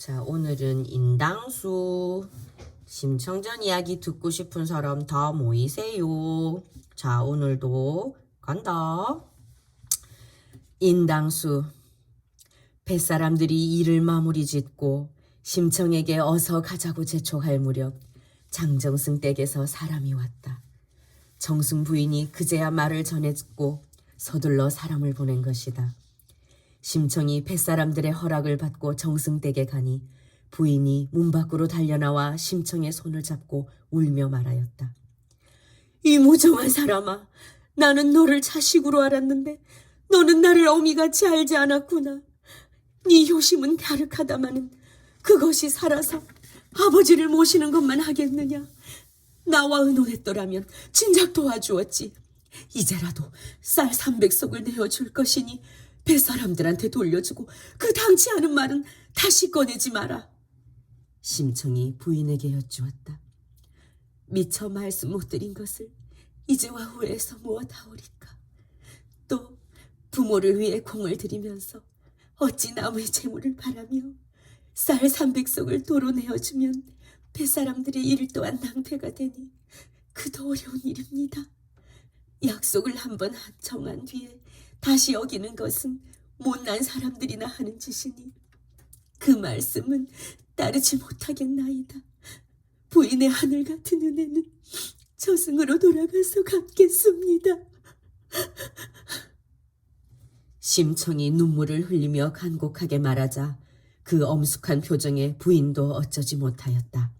자, 오늘은 인당수. 심청전 이야기 듣고 싶은 사람 다 모이세요. 자, 오늘도 간다. 인당수. 뱃사람들이 일을 마무리 짓고 심청에게 어서 가자고 재촉할 무렵 장정승 댁에서 사람이 왔다. 정승 부인이 그제야 말을 전했고 서둘러 사람을 보낸 것이다. 심청이 뱃사람들의 허락을 받고 정승 댁에 가니 부인이 문 밖으로 달려나와 심청의 손을 잡고 울며 말하였다. 이 무정한 사람아, 나는 너를 자식으로 알았는데 너는 나를 어미같이 알지 않았구나. 네 효심은 갸륵하다마는 그것이 살아서 아버지를 모시는 것만 하겠느냐. 나와 의논했더라면 진작 도와주었지. 이제라도 쌀 300석을 내어줄 것이니 뱃사람들한테 돌려주고 그 당치 않은 말은 다시 꺼내지 마라. 심청이 부인에게 여쭈었다. 미처 말씀 못 드린 것을 이제와 후에서 무엇하오리까. 또 부모를 위해 공을 들이면서 어찌 남의 재물을 바라며 쌀 300석을 도로 내어주면 뱃사람들의 일 또한 낭패가 되니 그도 어려운 일입니다. 약속을 한번 정한 뒤에 다시 어기는 것은 못난 사람들이나 하는 짓이니 그 말씀은 따르지 못하겠나이다. 부인의 하늘 같은 은혜는 저승으로 돌아가서 갚겠습니다. 심청이 눈물을 흘리며 간곡하게 말하자 그 엄숙한 표정에 부인도 어쩌지 못하였다.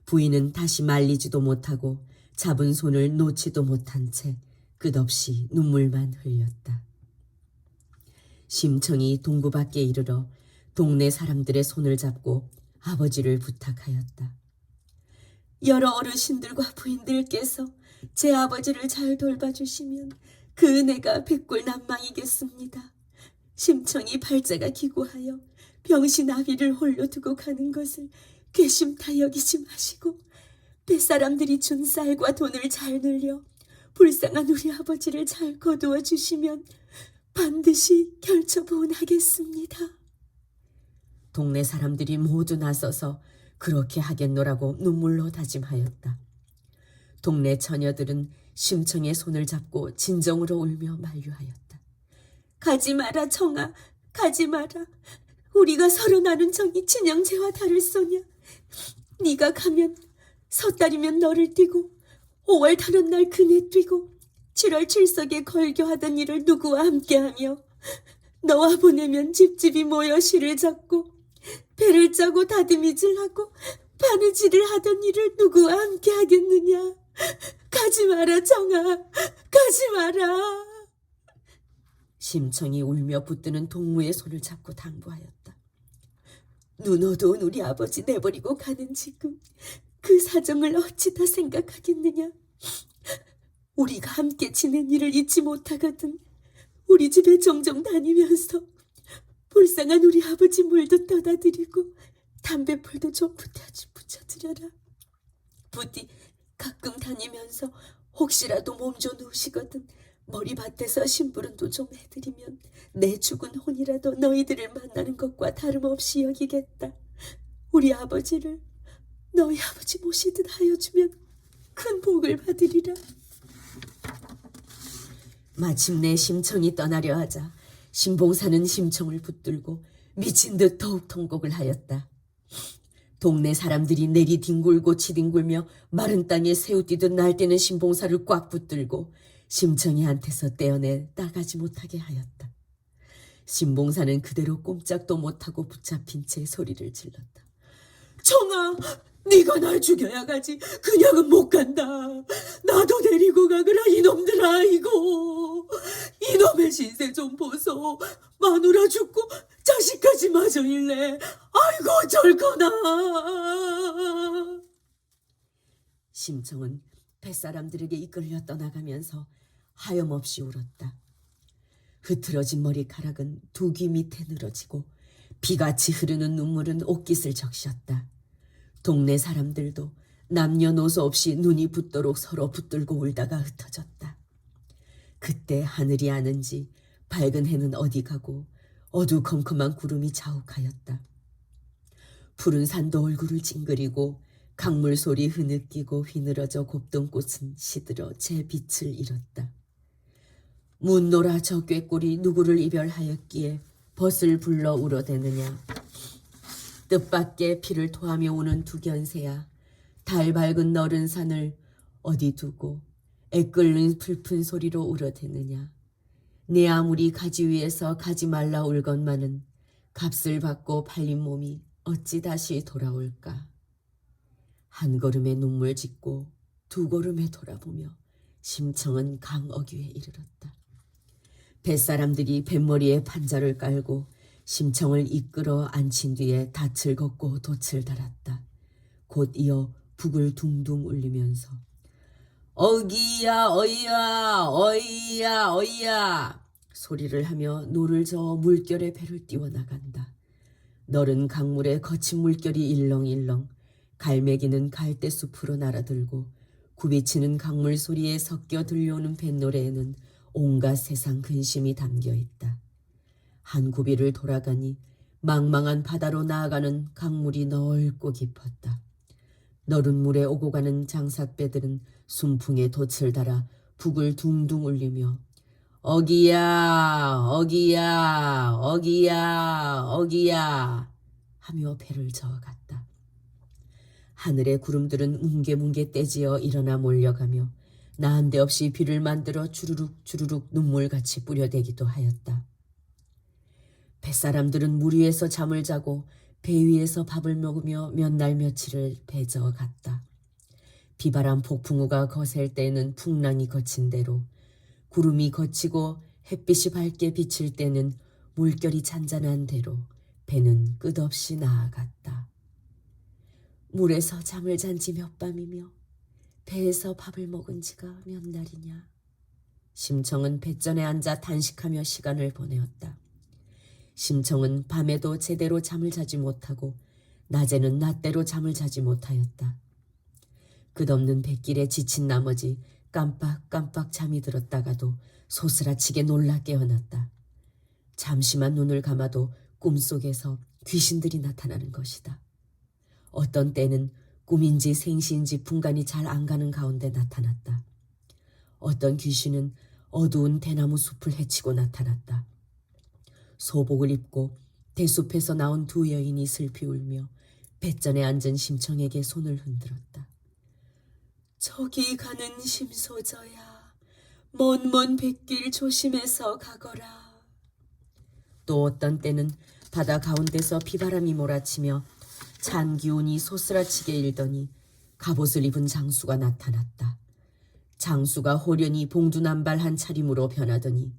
부인은 다시 말리지도 못하고 잡은 손을 놓지도 못한 채 끝없이 눈물만 흘렸다. 심청이 동구 밖에 이르러 동네 사람들의 손을 잡고 아버지를 부탁하였다. 여러 어르신들과 부인들께서 제 아버지를 잘 돌봐주시면 그 은혜가 백골난망이겠습니다. 심청이 발자가 기고하여 병신아비를 홀로 두고 가는 것을 괘씸다 여기지 마시고 뱃사람들이 준 쌀과 돈을 잘 늘려 불쌍한 우리 아버지를 잘 거두어 주시면 반드시 결처보은하겠습니다. 동네 사람들이 모두 나서서 그렇게 하겠노라고 눈물로 다짐하였다. 동네 처녀들은 심청의 손을 잡고 진정으로 울며 만류하였다. 가지 마라 청아, 가지 마라. 우리가 서로 나눈 정이 친형제와 다를소냐. 네가 가면 섣달이면 너를 띄고 5월 다른 날 그네 뛰고 7월 칠석에 걸교하던 일을 누구와 함께하며 너와 보내면 집집이 모여 실을 잡고 배를 짜고 다듬이질하고 바느질을 하던 일을 누구와 함께하겠느냐. 가지 마라 정아, 가지 마라. 심청이 울며 붙드는 동무의 손을 잡고 당부하였다. 눈 어두운 우리 아버지 내버리고 가는 지금 그 사정을 어찌 다 생각하겠느냐. 우리가 함께 지낸 일을 잊지 못하거든 우리 집에 종종 다니면서 불쌍한 우리 아버지 물도 떠다 드리고 담배풀도 좀 붙여드려라. 부디 가끔 다니면서 혹시라도 몸 좀 누우시거든 머리밭에서 심부름도 좀 해드리면 내 죽은 혼이라도 너희들을 만나는 것과 다름없이 여기겠다. 우리 아버지를 너희 아버지 모시듯 하여주면 큰 복을 받으리라. 마침내 심청이 떠나려 하자 신봉사는 심청을 붙들고 미친 듯 더욱 통곡을 하였다. 동네 사람들이 내리뒹굴고 치뒹굴며 마른 땅에 새우뛰듯 날뛰는 신봉사를 꽉 붙들고 심청이한테서 떼어내 나가지 못하게 하였다. 신봉사는 그대로 꼼짝도 못하고 붙잡힌 채 소리를 질렀다. 청아, 네가 날 죽여야 가지. 그냥은 못 간다. 나도 데리고 가거라 이놈들아. 이고 이놈의 신세 좀 보소. 마누라 죽고 자식까지 마저 일래. 아이고 절거나. 심청은 뱃사람들에게 이끌려 떠나가면서 하염없이 울었다. 흐트러진 머리카락은 두 귀 밑에 늘어지고 비같이 흐르는 눈물은 옷깃을 적셨다. 동네 사람들도 남녀노소 없이 눈이 붓도록 서로 붙들고 울다가 흩어졌다. 그때 하늘이 아는지 밝은 해는 어디 가고 어두컴컴한 구름이 자욱하였다. 푸른 산도 얼굴을 찡그리고 강물 소리 흐느끼고 휘늘어져 곱던 꽃은 시들어 제 빛을 잃었다. 묻노라 저 꾀꼬리 누구를 이별하였기에 벗을 불러 울어대느냐. 뜻밖의 피를 토하며 우는 두견새야. 달 밝은 너른 산을 어디 두고 애끓는 풀픈 소리로 울어대느냐. 내 아무리 가지 위에서 가지 말라 울건만은 값을 받고 팔린 몸이 어찌 다시 돌아올까. 한 걸음에 눈물 짓고 두 걸음에 돌아보며 심청은 강어귀에 이르렀다. 뱃사람들이 뱃머리에 판자를 깔고 심청을 이끌어 앉힌 뒤에 닻을 걷고 돛을 달았다. 곧 이어 북을 둥둥 울리면서 어기야 어이야 어이야 어이야 소리를 하며 노를 저어 물결의 배를 띄워나간다. 너른 강물에 거친 물결이 일렁일렁 갈매기는 갈대숲으로 날아들고 굽이치는 강물 소리에 섞여 들려오는 뱃노래에는 온갖 세상 근심이 담겨있다. 한 구비를 돌아가니 망망한 바다로 나아가는 강물이 넓고 깊었다. 너른 물에 오고 가는 장삭배들은 순풍에 돛을 달아 북을 둥둥 울리며 어기야 어기야 어기야 어기야 하며 배를 저어갔다. 하늘의 구름들은 뭉게뭉게 떼지어 일어나 몰려가며 난데없이 비를 만들어 주르륵 주르륵 눈물같이 뿌려대기도 하였다. 뱃사람들은 물 위에서 잠을 자고 배 위에서 밥을 먹으며 몇 날 며칠을 배 저어갔다. 비바람 폭풍우가 거셀 때에는 풍랑이 거친 대로, 구름이 거치고 햇빛이 밝게 비칠 때는 물결이 잔잔한 대로 배는 끝없이 나아갔다. 물에서 잠을 잔 지 몇 밤이며 배에서 밥을 먹은 지가 몇 날이냐. 심청은 뱃전에 앉아 단식하며 시간을 보내었다. 심청은 밤에도 제대로 잠을 자지 못하고 낮에는 낮대로 잠을 자지 못하였다. 끝없는 뱃길에 지친 나머지 깜빡깜빡 잠이 들었다가도 소스라치게 놀라 깨어났다. 잠시만 눈을 감아도 꿈속에서 귀신들이 나타나는 것이다. 어떤 때는 꿈인지 생시인지 분간이 잘 안 가는 가운데 나타났다. 어떤 귀신은 어두운 대나무 숲을 헤치고 나타났다. 소복을 입고 대숲에서 나온 두 여인이 슬피 울며 뱃전에 앉은 심청에게 손을 흔들었다. 저기 가는 심소저야, 먼 뱃길 조심해서 가거라. 또 어떤 때는 바다 가운데서 비바람이 몰아치며 찬 기운이 소스라치게 일더니 갑옷을 입은 장수가 나타났다. 장수가 호련히 봉두남발한 차림으로 변하더니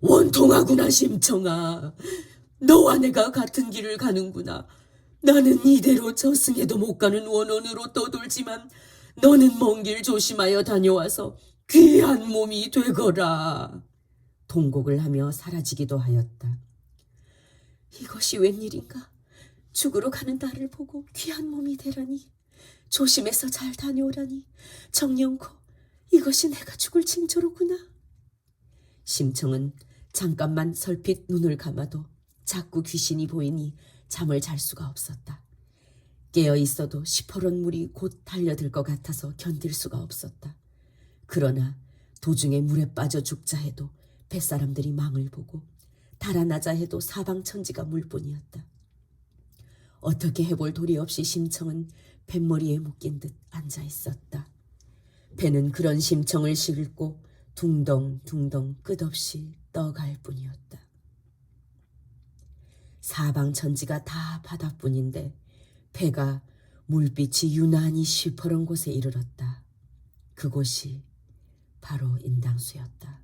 원통하구나 심청아. 너와 내가 같은 길을 가는구나. 나는 이대로 저승에도 못 가는 원혼으로 떠돌지만 너는 먼 길 조심하여 다녀와서 귀한 몸이 되거라. 통곡을 하며 사라지기도 하였다. 이것이 웬일인가. 죽으러 가는 나를 보고 귀한 몸이 되라니. 조심해서 잘 다녀오라니. 정령코 이것이 내가 죽을 징조로구나. 심청은 잠깐만 설핏 눈을 감아도 자꾸 귀신이 보이니 잠을 잘 수가 없었다. 깨어 있어도 시퍼런 물이 곧 달려들 것 같아서 견딜 수가 없었다. 그러나 도중에 물에 빠져 죽자 해도 뱃사람들이 망을 보고 달아나자 해도 사방천지가 물뿐이었다. 어떻게 해볼 도리 없이 심청은 뱃머리에 묶인 듯 앉아 있었다. 배는 그런 심청을 싣고 둥덩둥덩 끝없이 떠갈 뿐이었다. 사방천지가 다 바다뿐인데 배가 물빛이 유난히 시퍼런 곳에 이르렀다. 그곳이 바로 인당수였다.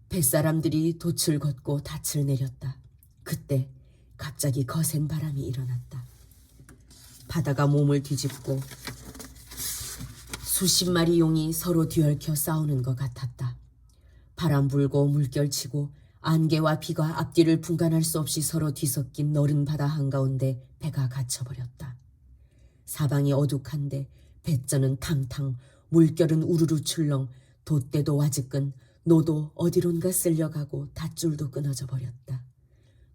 뱃사람들이 돛을 걷고 닻을 내렸다. 그때 갑자기 거센 바람이 일어났다. 바다가 몸을 뒤집고 수십 마리 용이 서로 뒤얽혀 싸우는 것 같았다. 바람 불고 물결 치고 안개와 비가 앞뒤를 분간할 수 없이 서로 뒤섞인 너른 바다 한가운데 배가 갇혀버렸다. 사방이 어둑한데 뱃전은 탕탕, 물결은 우르르 출렁, 돛대도 와즈끈, 노도 어디론가 쓸려가고 닷줄도 끊어져 버렸다.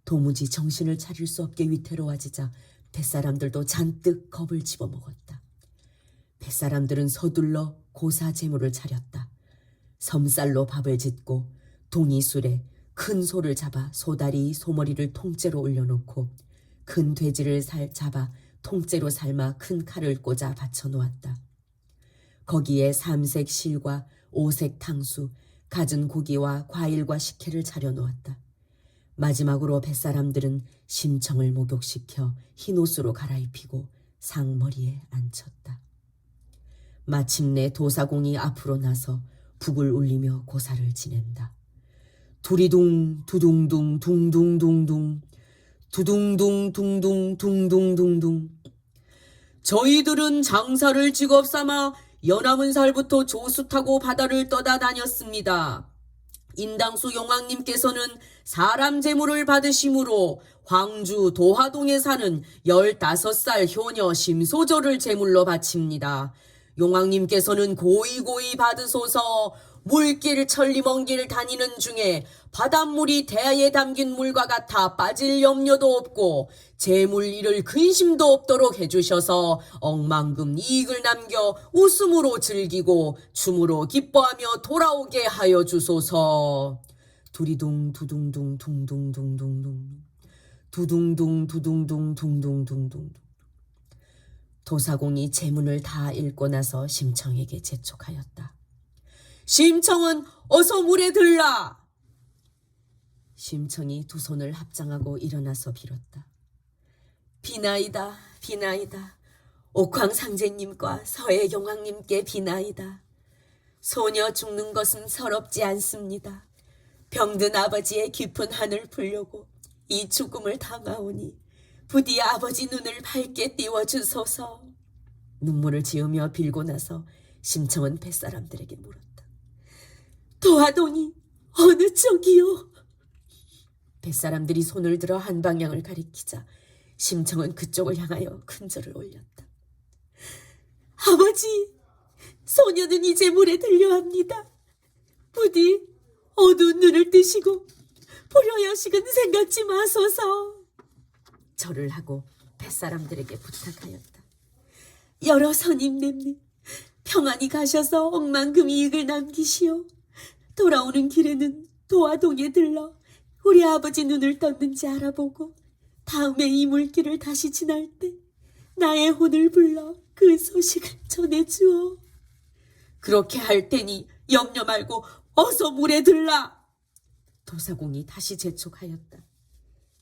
도무지 정신을 차릴 수 없게 위태로워지자 뱃사람들도 잔뜩 겁을 집어먹었다. 뱃사람들은 서둘러 고사 제물을 차렸다. 섬쌀로 밥을 짓고 동이술에 큰 소를 잡아 소다리 소머리를 통째로 올려놓고 큰 돼지를 잡아 통째로 삶아 큰 칼을 꽂아 받쳐 놓았다. 거기에 삼색 실과 오색 탕수, 갖은 고기와 과일과 식혜를 차려 놓았다. 마지막으로 뱃사람들은 심청을 목욕시켜 흰옷으로 갈아입히고 상머리에 앉혔다. 마침내 도사공이 앞으로 나서 북을 울리며 고사를 지낸다. 두리둥 두둥둥 둥둥둥둥 두둥둥 둥둥 둥둥둥둥. 저희들은 장사를 직업 삼아 연함은 살부터 조수 타고 바다를 떠다 다녔습니다. 인당수 용왕님께서는 사람 제물을 받으심으로 황주 도화동에 사는 15살 효녀 심소저를 제물로 바칩니다. 용왕님께서는 고이고이 받으소서. 물길 천리먼 길 다니는 중에 바닷물이 대야에 담긴 물과 같아 빠질 염려도 없고 재물 잃을 근심도 없도록 해주셔서 억만금 이익을 남겨 웃음으로 즐기고 춤으로 기뻐하며 돌아오게 하여 주소서. 두리둥 두둥둥 둥둥둥둥둥 두둥둥 두둥둥 둥둥둥둥. 도사공이 제문을 다 읽고 나서 심청에게 재촉하였다. 심청은 어서 물에 들라. 심청이 두 손을 합장하고 일어나서 빌었다. 비나이다 비나이다. 옥황상제님과 서해용왕님께 비나이다. 소녀 죽는 것은 서럽지 않습니다. 병든 아버지의 깊은 한을 풀려고 이 죽음을 당하오니 부디 아버지 눈을 밝게 띄워주소서. 눈물을 지으며 빌고 나서 심청은 뱃사람들에게 물었다. 도화동이 어느 쪽이요? 뱃사람들이 손을 들어 한 방향을 가리키자 심청은 그쪽을 향하여 큰절을 올렸다. 아버지, 소녀는 이제 물에 들려합니다. 부디 어두운 눈을 뜨시고 불효여식은 생각지 마소서. 절을 하고 뱃사람들에게 부탁하였다. 여러 선임님님, 평안히 가셔서 억만금 이익을 남기시오. 돌아오는 길에는 도화동에 들러 우리 아버지 눈을 떴는지 알아보고 다음에 이 물길을 다시 지날 때 나의 혼을 불러 그 소식을 전해주오. 그렇게 할 테니 염려 말고 어서 물에 들라. 도사공이 다시 재촉하였다.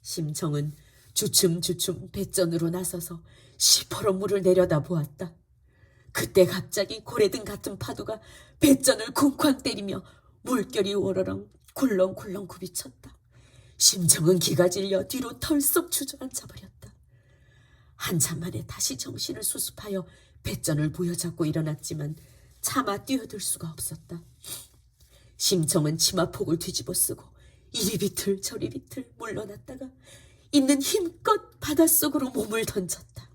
심청은 주춤주춤 뱃전으로 나서서 시퍼런 물을 내려다 보았다. 그때 갑자기 고래등 같은 파도가 뱃전을 쿵쾅 때리며 물결이 워러렁 굴렁굴렁 굽이쳤다. 심청은 기가 질려 뒤로 털썩 주저앉아버렸다. 한참 만에 다시 정신을 수습하여 뱃전을 부여잡고 일어났지만 차마 뛰어들 수가 없었다. 심청은 치마폭을 뒤집어 쓰고 이리 비틀 저리 비틀 물러났다가 있는 힘껏 바닷속으로 몸을 던졌다.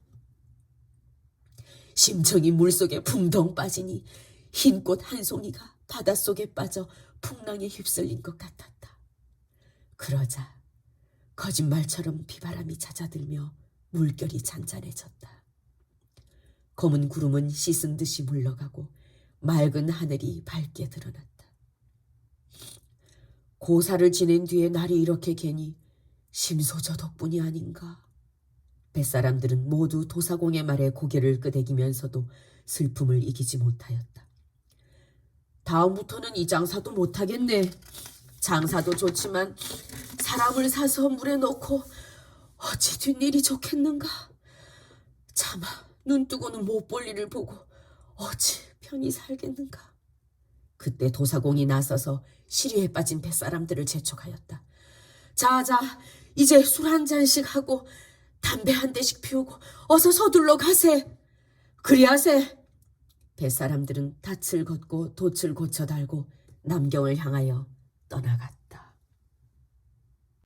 심청이 물속에 붕덩 빠지니 흰 꽃 한 송이가 바닷속에 빠져 풍랑에 휩쓸린 것 같았다. 그러자 거짓말처럼 비바람이 잦아들며 물결이 잔잔해졌다. 검은 구름은 씻은 듯이 물러가고 맑은 하늘이 밝게 드러났다. 고사를 지낸 뒤에 날이 이렇게 개니 심소저 덕분이 아닌가. 뱃사람들은 모두 도사공의 말에 고개를 끄덕이면서도 슬픔을 이기지 못하였다. 다음부터는 이 장사도 못하겠네. 장사도 좋지만 사람을 사서 물에 넣고 어찌 뒷일이 좋겠는가. 차마 눈 뜨고는 못 볼 일을 보고 어찌 편히 살겠는가. 그때 도사공이 나서서 시리에 빠진 뱃사람들을 재촉하였다. 자자, 이제 술 한 잔씩 하고 담배 한 대씩 피우고 어서 서둘러 가세. 그리하세. 뱃사람들은 닻을 걷고 돛을 고쳐 달고 남경을 향하여 떠나갔다.